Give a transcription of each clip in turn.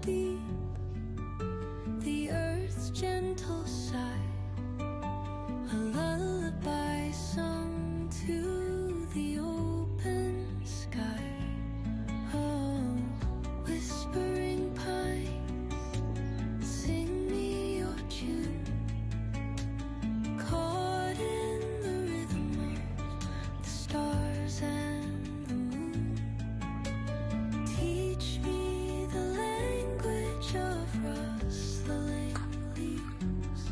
deep, the earth's gentle sigh, a lullaby sung to the open sky. Oh, whispering pines, sing me your tune, caught in the rhythm of the stars and the moon. Teach me the language of rustling leaves,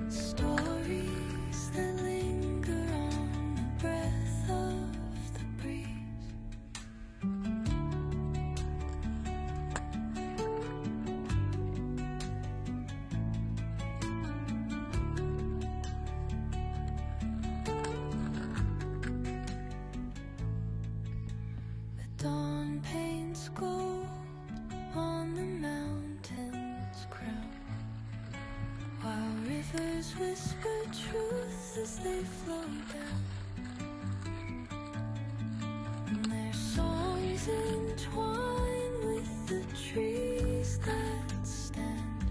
stories that linger on the breath of the breeze. The dawn paints gold on the mountain's crown, while rivers whisper truth as they flow down. And their songs entwine with the trees that stand,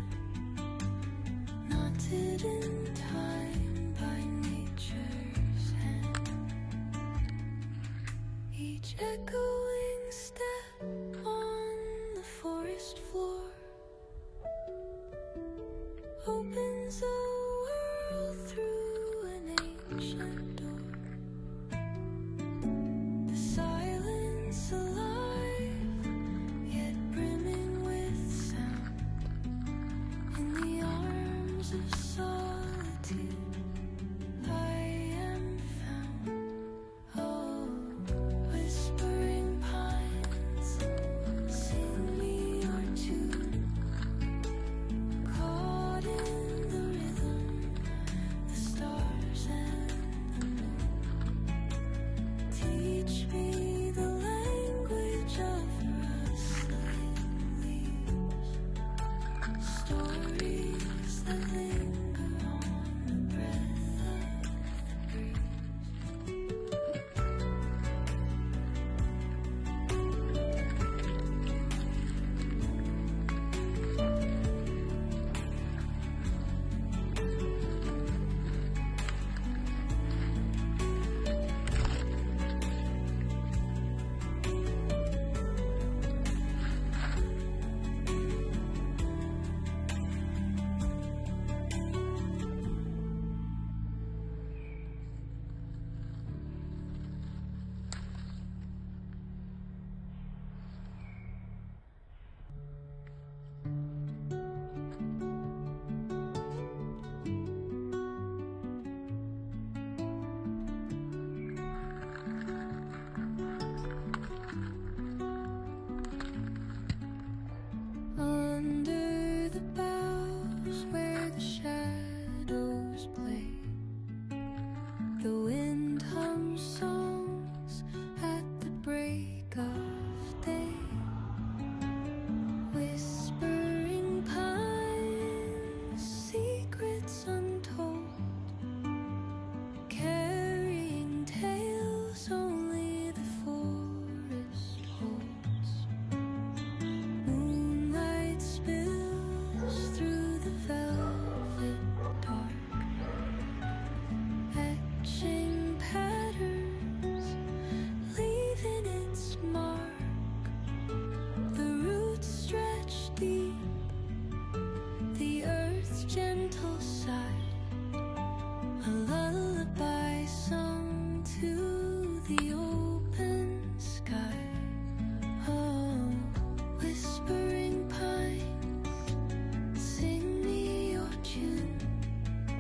knotted in time by nature's hand. Each echoing step on the forest floor opens a world through an ancient door. The silence alive, yet brimming with sound. In the arms of solitude, I am found. Oh, whispering pines, sing me your tune, caught in the rhythm, the stars and the moon. Teach me the language of rustling leaves, stories that linger on the breath of the breeze. Under the boughs where the shadows play, the wind hums songs at the break of day. Whispering pines, secrets untold, carrying tales only the forest holds. Moonlight spills through the velvet dark, etching patterns, leaving its mark. The roots stretch deep